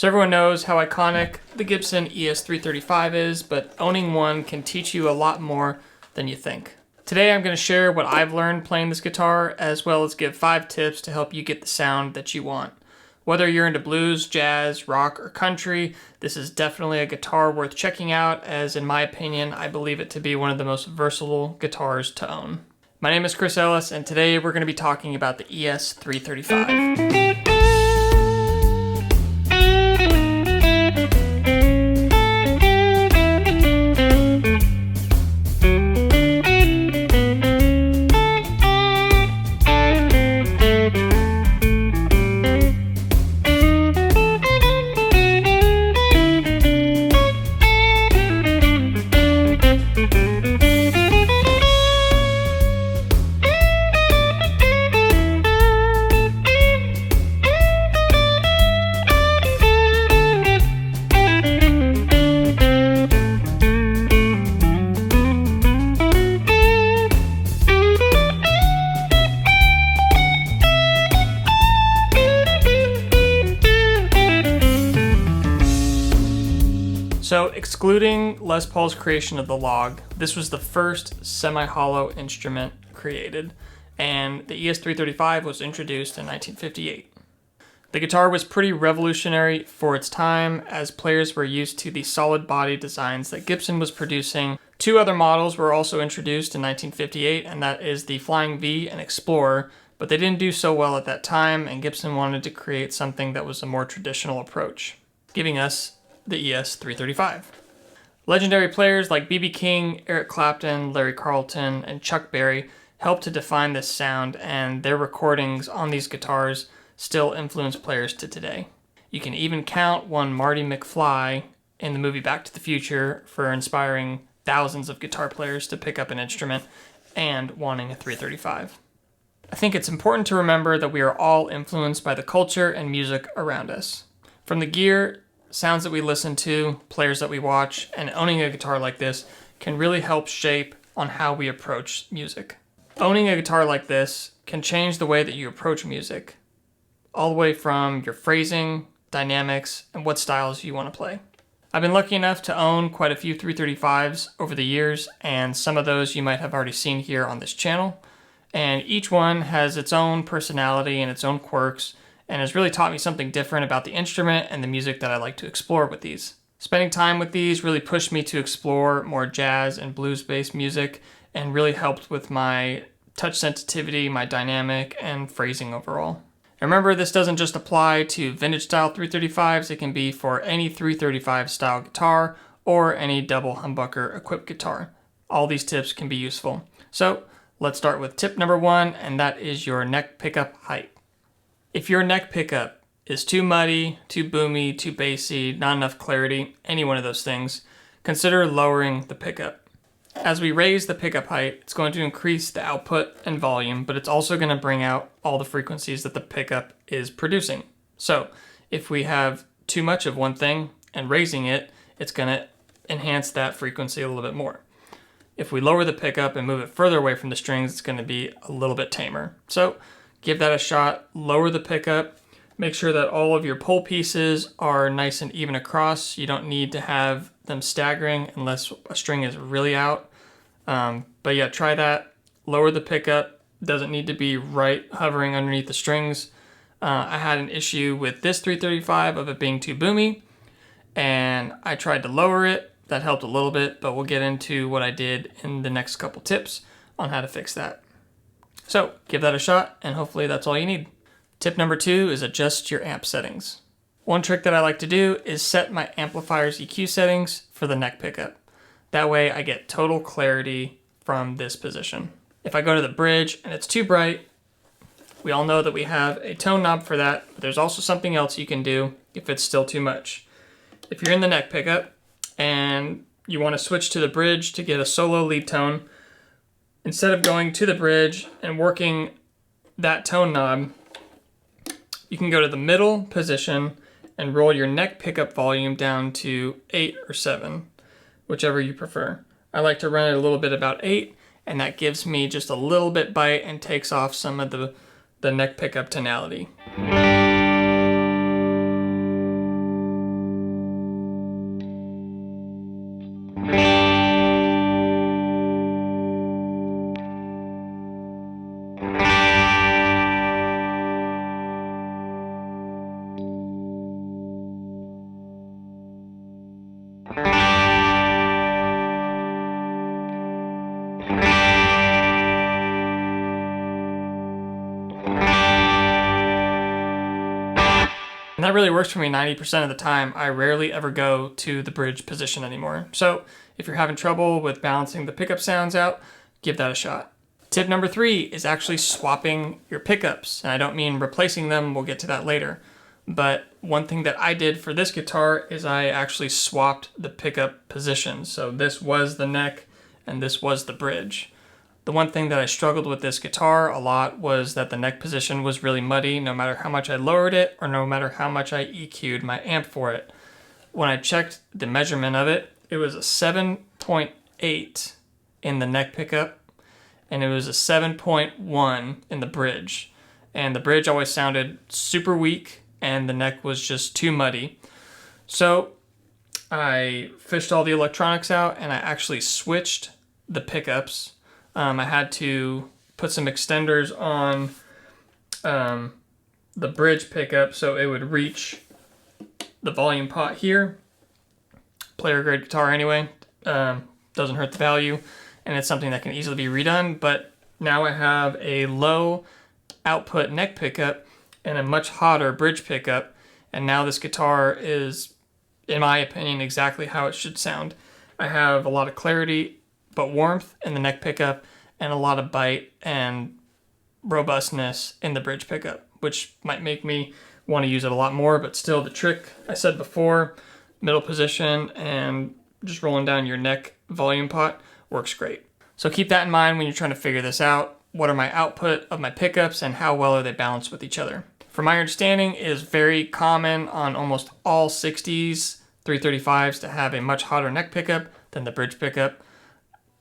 So everyone knows how iconic the Gibson ES-335 is, but owning one can teach you a lot more than you think. Today I'm going to share what I've learned playing this guitar, as well as give 5 tips to help you get the sound that you want. Whether you're into blues, jazz, rock, or country, this is definitely a guitar worth checking out, as in my opinion, I believe it to be one of the most versatile guitars to own. My name is Chris Ellis, and today we're going to be talking about the ES-335. So excluding Les Paul's creation of the log, this was the first semi-hollow instrument created, and the ES-335 was introduced in 1958. The guitar was pretty revolutionary for its time, as players were used to the solid body designs that Gibson was producing. 2 other models were also introduced in 1958, and that is the Flying V and Explorer, but they didn't do so well at that time, and Gibson wanted to create something that was a more traditional approach, giving us the ES-335. Legendary players like B.B. King, Eric Clapton, Larry Carlton, and Chuck Berry helped to define this sound, and their recordings on these guitars still influence players to today. You can even count one Marty McFly in the movie Back to the Future for inspiring thousands of guitar players to pick up an instrument and wanting a 335. I think it's important to remember that we are all influenced by the culture and music around us. From the gear, sounds that we listen to, players that we watch, and owning a guitar like this can really help shape on how we approach music. Owning a guitar like this can change the way that you approach music, all the way from your phrasing, dynamics, and what styles you want to play. I've been lucky enough to own quite a few 335s over the years, and some of those you might have already seen here on this channel, and each one has its own personality and its own quirks, and has really taught me something different about the instrument and the music that I like to explore with these. Spending time with these really pushed me to explore more jazz and blues-based music, and really helped with my touch sensitivity, my dynamic, and phrasing overall. And remember, this doesn't just apply to vintage style 335s, it can be for any 335 style guitar or any double humbucker equipped guitar. All these tips can be useful. So let's start with tip number 1, and that is your neck pickup height. If your neck pickup is too muddy, too boomy, too bassy, not enough clarity, any one of those things, consider lowering the pickup. As we raise the pickup height, it's going to increase the output and volume, but it's also going to bring out all the frequencies that the pickup is producing. So if we have too much of one thing and raising it, it's going to enhance that frequency a little bit more. If we lower the pickup and move it further away from the strings, it's going to be a little bit tamer. So give that a shot, lower the pickup, make sure that all of your pull pieces are nice and even across. You don't need to have them staggering unless a string is really out. But yeah, try that. Lower the pickup. Doesn't need to be right hovering underneath the strings. I had an issue with this 335 of it being too boomy, and I tried to lower it. That helped a little bit, but we'll get into what I did in the next couple tips on how to fix that. So give that a shot, and hopefully that's all you need. Tip number 2 is adjust your amp settings. One trick that I like to do is set my amplifier's EQ settings for the neck pickup. That way I get total clarity from this position. If I go to the bridge and it's too bright, we all know that we have a tone knob for that, but there's also something else you can do if it's still too much. If you're in the neck pickup and you want to switch to the bridge to get a solo lead tone, instead of going to the bridge and working that tone knob, you can go to the middle position and roll your neck pickup volume down to 8 or 7, whichever you prefer. I like to run it a little bit about 8, and that gives me just a little bit bite and takes off some of the, the, neck pickup tonality. that really works for me 90% of the time. I rarely ever go to the bridge position anymore. So if you're having trouble with balancing the pickup sounds out, give that a shot. Tip number 3 is actually swapping your pickups. And I don't mean replacing them, we'll get to that later. But one thing that I did for this guitar is I actually swapped the pickup positions. So this was the neck and this was the bridge. The one thing that I struggled with this guitar a lot was that the neck position was really muddy no matter how much I lowered it or no matter how much I EQ'd my amp for it. When I checked the measurement of it, it was a 7.8 in the neck pickup and it was a 7.1 in the bridge. And the bridge always sounded super weak and the neck was just too muddy. So I fished all the electronics out and I actually switched the pickups. I had to put some extenders on the bridge pickup so it would reach the volume pot here. Player grade guitar anyway, doesn't hurt the value, and it's something that can easily be redone. But now I have a low output neck pickup and a much hotter bridge pickup, and now this guitar is, in my opinion, exactly how it should sound. I have a lot of clarity but warmth in the neck pickup and a lot of bite and robustness in the bridge pickup, which might make me want to use it a lot more. But still, the trick I said before, middle position and just rolling down your neck volume pot, works great. So keep that in mind when you're trying to figure this out. What are my output of my pickups and how well are they balanced with each other? From my understanding, it is very common on almost all 60s 335s to have a much hotter neck pickup than the bridge pickup.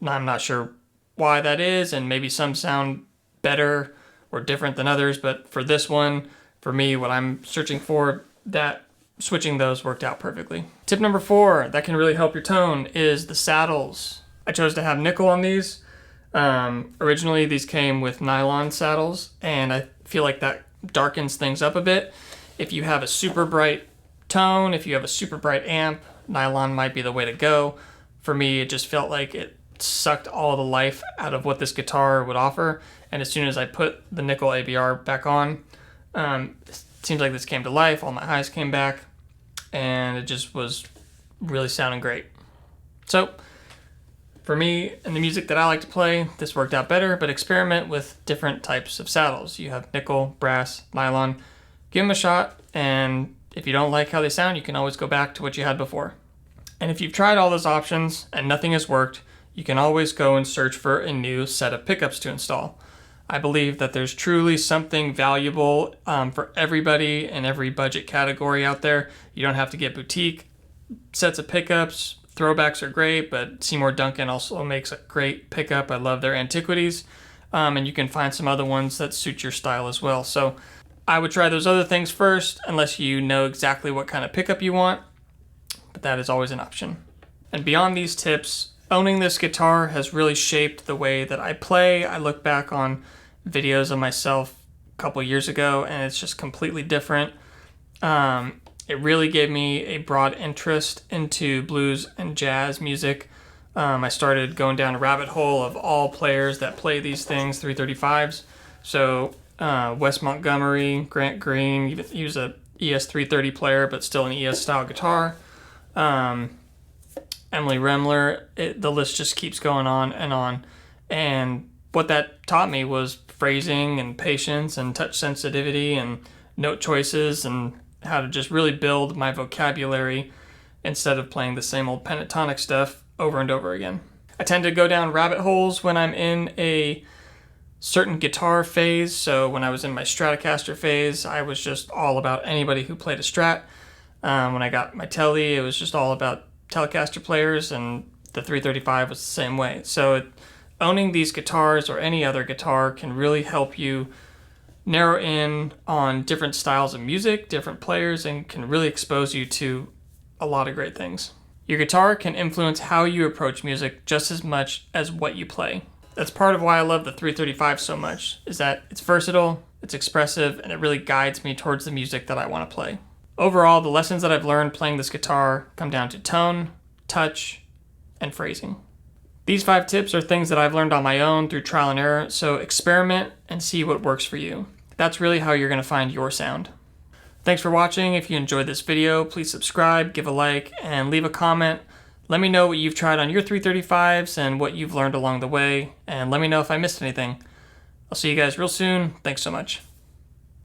I'm not sure why that is, and maybe some sound better or different than others, but for this one, for me, what I'm searching for, that switching those worked out perfectly. Tip number 4 that can really help your tone is the saddles. I chose to have nickel on these. Originally, these came with nylon saddles, and I feel like that darkens things up a bit. If you have a super bright tone, if you have a super bright amp, nylon might be the way to go. For me, it just felt like it sucked all the life out of what this guitar would offer, and as soon as I put the nickel ABR back on, it seems like this came to life. All my highs came back, and it just was really sounding great. So for me and the music that I like to play, this worked out better, but experiment with different types of saddles. You have nickel, brass, nylon. Give them a shot, and if you don't like how they sound, you can always go back to what you had before. And if you've tried all those options and nothing has worked, you can always go and search for a new set of pickups to install. I believe that there's truly something valuable for everybody in every budget category out there. You don't have to get boutique sets of pickups. Throwbacks are great, but Seymour Duncan also makes a great pickup. I love their antiquities, and you can find some other ones that suit your style as well. So I would try those other things first, unless you know exactly what kind of pickup you want, but that is always an option. And beyond these tips, owning this guitar has really shaped the way that I play. I look back on videos of myself a couple years ago, and it's just completely different. It really gave me a broad interest into blues and jazz music. I started going down a rabbit hole of all players that play these things, 335s. So Wes Montgomery, Grant Green, he was a ES-330 player, but still an ES style guitar. Emily Remler, the list just keeps going on. And what that taught me was phrasing and patience and touch sensitivity and note choices and how to just really build my vocabulary instead of playing the same old pentatonic stuff over and over again. I tend to go down rabbit holes when I'm in a certain guitar phase. So when I was in my Stratocaster phase, I was just all about anybody who played a Strat. When I got my Tele, it was just all about Telecaster players, and the 335 was the same way. So owning these guitars or any other guitar can really help you narrow in on different styles of music, different players, and can really expose you to a lot of great things. Your guitar can influence how you approach music just as much as what you play. That's part of why I love the 335 so much, is that it's versatile, it's expressive, and it really guides me towards the music that I want to play. Overall, the lessons that I've learned playing this guitar come down to tone, touch, and phrasing. These 5 tips are things that I've learned on my own through trial and error, so experiment and see what works for you. That's really how you're going to find your sound. Thanks for watching. If you enjoyed this video, please subscribe, give a like, and leave a comment. Let me know what you've tried on your 335s and what you've learned along the way, and let me know if I missed anything. I'll see you guys real soon. Thanks so much.